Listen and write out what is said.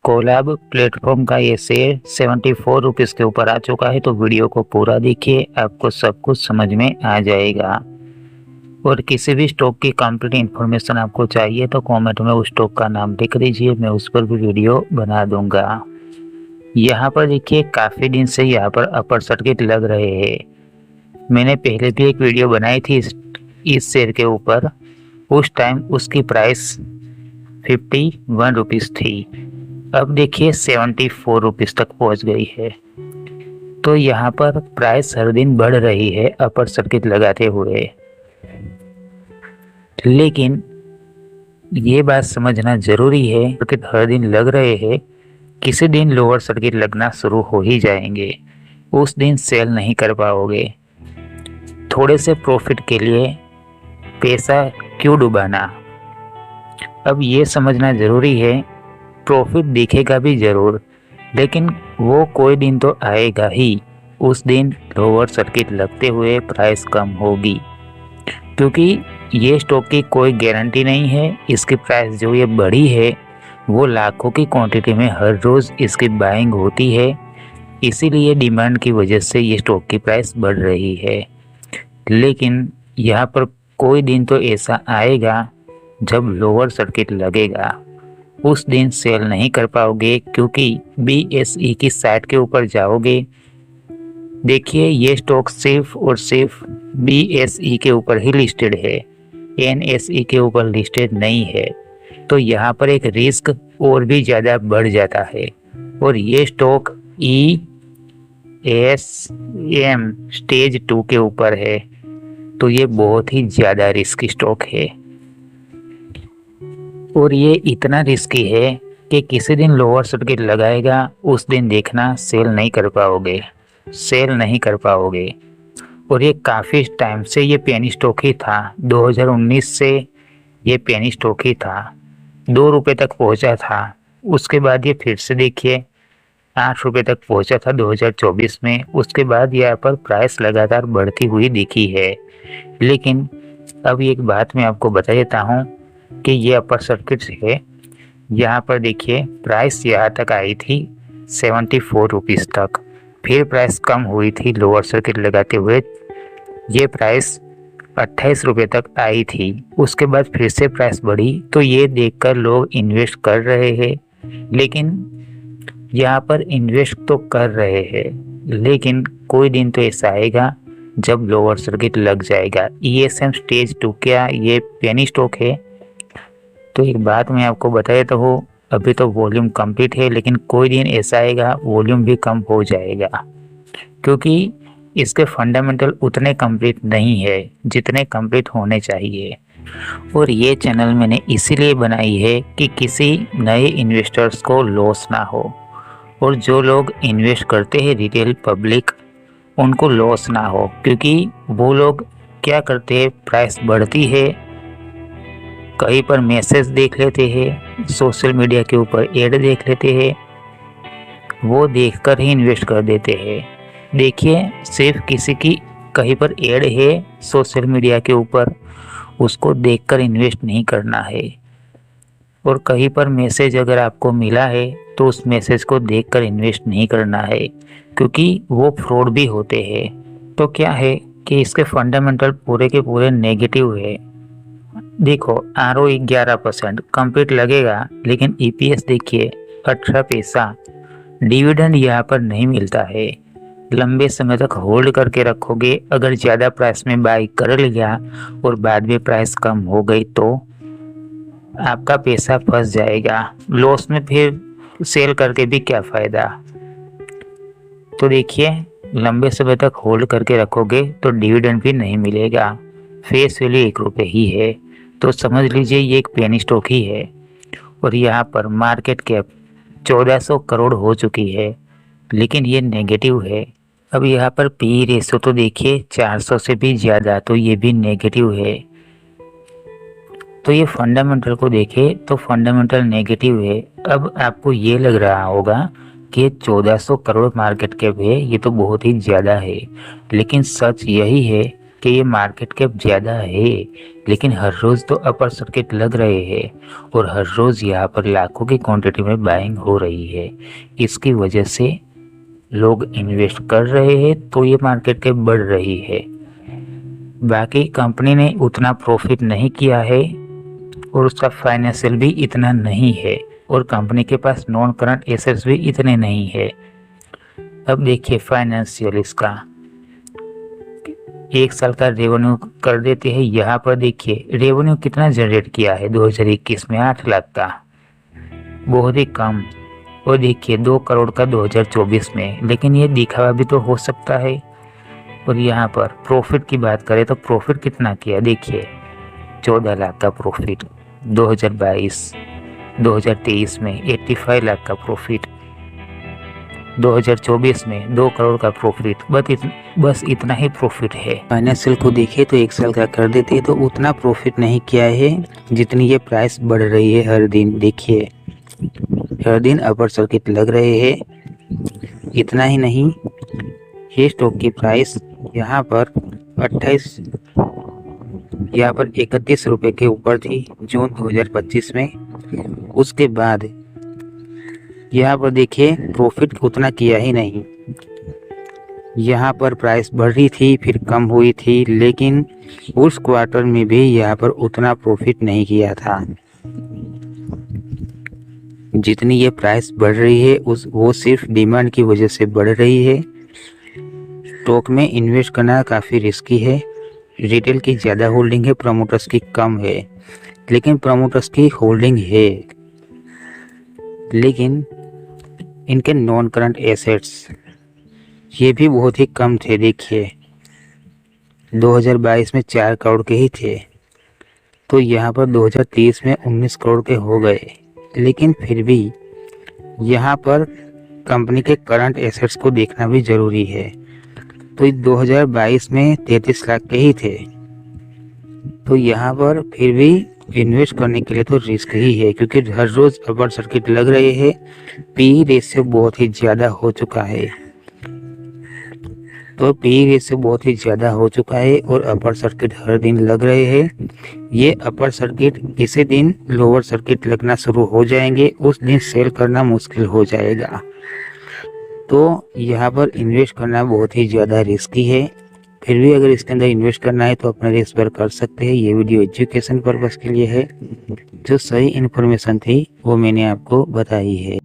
Collab platform का ये share 74 rupees के ऊपर आ चुका है। तो वीडियो को पूरा देखिए, आपको सब कुछ समझ में आ जाएगा। और किसी भी स्टॉक की कंप्लीट इन्फॉर्मेशन आपको चाहिए तो कमेंट में उस स्टॉक का नाम लिख दीजिए, मैं उस पर भी वीडियो बना दूंगा। यहाँ पर देखिए काफ़ी दिन से यहाँ पर अपर सर्किट लग रहे हैं। मैंने पहले भी एक वीडियो बनाई थी इस शेयर के ऊपर। उस टाइम उसकी प्राइस 51 रुपीज़ थी। अब देखिए 74 रुपीज़ तक पहुँच गई है। तो यहाँ पर प्राइस हर दिन बढ़ रही है अपर सर्किट लगाते हुए। लेकिन ये बात समझना जरूरी है, सर्किट हर दिन लग रहे हैं, किसी दिन लोअर सर्किट लगना शुरू हो ही जाएंगे, उस दिन सेल नहीं कर पाओगे। थोड़े से प्रॉफिट के लिए पैसा क्यों डुबाना। अब ये समझना ज़रूरी है, प्रॉफिट दिखेगा भी ज़रूर, लेकिन वो कोई दिन तो आएगा ही, उस दिन लोअर सर्किट लगते हुए प्राइस कम होगी। क्योंकि ये स्टॉक की कोई गारंटी नहीं है। इसकी प्राइस जो ये बढ़ी है वो लाखों की क्वांटिटी में हर रोज़ इसकी बाइंग होती है, इसीलिए डिमांड की वजह से ये स्टॉक की प्राइस बढ़ रही है। लेकिन यहाँ पर कोई दिन तो ऐसा आएगा जब लोअर सर्किट लगेगा, उस दिन सेल नहीं कर पाओगे, क्योंकि BSE की साइट के ऊपर जाओगे। देखिए ये स्टॉक सिर्फ और सिर्फ BSE के ऊपर ही लिस्टेड है, NSE के ऊपर लिस्टेड नहीं है। तो यहाँ पर एक रिस्क और भी ज़्यादा बढ़ जाता है। और ये स्टॉक ESM स्टेज 2 के ऊपर है, तो ये बहुत ही ज़्यादा रिस्की स्टॉक है। और ये इतना रिस्की है कि किसी दिन लोअर सर्किट लगाएगा, उस दिन देखना सेल नहीं कर पाओगे, सेल नहीं कर पाओगे। और ये काफ़ी टाइम से ये पेनी स्टॉक ही था, 2019 से ये पेनी स्टॉक ही था, 2 रुपये तक पहुंचा था। उसके बाद ये फिर से देखिए 8 रुपये तक पहुंचा था 2024 में। उसके बाद यहाँ पर प्राइस लगातार बढ़ती हुई दिखी है। लेकिन अब एक बात मैं आपको बता देता हूँ कि ये अपर सर्किट है। यहाँ पर देखिए प्राइस यहाँ तक आई थी 74 रुपीज़ तक, फिर प्राइस कम हुई थी लोअर सर्किट लगाते हुए, ये प्राइस 28 रुपये तक आई थी। उसके बाद फिर से प्राइस बढ़ी, तो ये देखकर लोग इन्वेस्ट कर रहे हैं। लेकिन यहाँ पर इन्वेस्ट तो कर रहे हैं, लेकिन कोई दिन तो ऐसा आएगा जब लोअर सर्किट लग जाएगा। ESM स्टेज 2 का ये पेनी स्टॉक है। तो एक बात मैं आपको बता देता हूँ, अभी तो वॉल्यूम कंप्लीट है, लेकिन कोई दिन ऐसा आएगा वॉल्यूम भी कम हो जाएगा, क्योंकि इसके फंडामेंटल उतने कंप्लीट नहीं है जितने कंप्लीट होने चाहिए। और ये चैनल मैंने इसीलिए बनाई है कि किसी नए इन्वेस्टर्स को लॉस ना हो, और जो लोग इन्वेस्ट करते हैं रिटेल पब्लिक, उनको लॉस ना हो। क्योंकि वो लोग क्या करते हैं, प्राइस बढ़ती है, कहीं पर मैसेज देख लेते हैं, सोशल मीडिया के ऊपर ऐड देख लेते हैं, वो देखकर ही इन्वेस्ट कर देते हैं। देखिए सिर्फ किसी की कहीं पर ऐड है सोशल मीडिया के ऊपर, उसको देखकर इन्वेस्ट नहीं करना है। और कहीं पर मैसेज अगर आपको मिला है तो उस मैसेज को देखकर इन्वेस्ट नहीं करना है, क्योंकि वो फ्रॉड भी होते हैं। तो क्या है कि इसके फंडामेंटल पूरे के पूरे नेगेटिव है। देखो ROE 11% कंप्लीट लगेगा, लेकिन EPS देखिए 18 पैसा। डिविडेंड यहाँ पर नहीं मिलता है। लंबे समय तक होल्ड करके रखोगे, अगर ज़्यादा प्राइस में बाई कर लिया और बाद में प्राइस कम हो गई तो आपका पैसा फंस जाएगा लॉस में, फिर सेल करके भी क्या फ़ायदा। तो देखिए लंबे समय तक होल्ड करके रखोगे तो डिविडेंड भी नहीं मिलेगा, फेस वैल्यू 1 रुपये ही है। तो समझ लीजिए ये एक पेनी स्टॉक ही है। और यहाँ पर मार्केट कैप 1400 करोड़ हो चुकी है, लेकिन ये नेगेटिव है। अब यहाँ पर PE रेशो तो देखिए 400 से भी ज़्यादा, तो ये भी नेगेटिव है। तो ये फंडामेंटल को देखे तो फंडामेंटल नेगेटिव है। अब आपको ये लग रहा होगा कि 1400 करोड़ मार्केट कैप है, ये तो बहुत ही ज़्यादा है, लेकिन सच यही है कि ये मार्केट कैप ज़्यादा है, लेकिन हर रोज़ तो अपर सर्किट लग रहे हैं और हर रोज़ यहाँ पर लाखों की क्वांटिटी में बाइंग हो रही है। इसकी वजह से लोग इन्वेस्ट कर रहे हैं तो ये मार्केट कैप बढ़ रही है। बाकी कंपनी ने उतना प्रॉफिट नहीं किया है और उसका फाइनेंशियल भी इतना नहीं है और कंपनी के पास नॉन करंट एसेट्स भी इतने नहीं है। अब देखिए फाइनेंशियल इसका 1 साल का रेवेन्यू कर देते हैं। यहाँ पर देखिए रेवेन्यू कितना जनरेट किया है 2021 में 8 लाख का, बहुत ही कम। और देखिए 2 करोड़ का 2024 में, लेकिन ये दिखावा भी तो हो सकता है। और यहाँ पर प्रॉफिट की बात करें तो प्रॉफिट कितना किया देखिए 14 लाख का प्रॉफिट 2023 में 85 लाख का प्रॉफिट, 2024 में 2 करोड़ का प्रॉफिट, बस इतना ही प्रॉफिट है। फाइनेंशियल को देखे तो 1 साल का कर देते तो उतना प्रॉफिट नहीं किया है जितनी ये प्राइस बढ़ रही है हर दिन। देखिए हर दिन अपर सर्किट लग रहे हैं। इतना ही नहीं, ये स्टॉक की प्राइस यहाँ पर 31 रुपये के ऊपर थी जून 2025 में। उसके बाद यहाँ पर देखिए प्रॉफिट उतना किया ही नहीं। यहाँ पर प्राइस बढ़ रही थी फिर कम हुई थी, लेकिन उस क्वार्टर में भी यहाँ पर उतना प्रॉफिट नहीं किया था जितनी ये प्राइस बढ़ रही है। वो सिर्फ डिमांड की वजह से बढ़ रही है। स्टॉक में इन्वेस्ट करना काफ़ी रिस्की है। रिटेल की ज़्यादा होल्डिंग है, प्रमोटर्स की कम है। लेकिन प्रमोटर्स की होल्डिंग है, लेकिन इनके नॉन करंट एसेट्स ये भी बहुत ही कम थे। देखिए 2022 में 4 करोड़ के ही थे, तो यहाँ पर 2023 में 19 करोड़ के हो गए। लेकिन फिर भी यहाँ पर कंपनी के करंट एसेट्स को देखना भी ज़रूरी है। तो 2022 में 33 लाख के ही थे, तो यहाँ पर फिर भी इन्वेस्ट करने के लिए तो रिस्क ही है, क्योंकि हर रोज़ अपर सर्किट लग रहे हैं। पी रेशियो बहुत ही ज़्यादा हो चुका है, तो पी रेशियो बहुत ही ज़्यादा हो चुका है और अपर सर्किट हर दिन लग रहे हैं। ये अपर सर्किट किसी दिन लोअर सर्किट लगना शुरू हो जाएंगे, उस दिन सेल करना मुश्किल हो जाएगा। तो यहाँ पर इन्वेस्ट करना बहुत ही ज़्यादा रिस्की है। फिर भी अगर इसके अंदर इन्वेस्ट करना है तो अपना रिस्क पर कर सकते हैं। ये वीडियो एजुकेशन पर्पज़ के लिए है। जो सही इन्फॉर्मेशन थी वो मैंने आपको बताई है।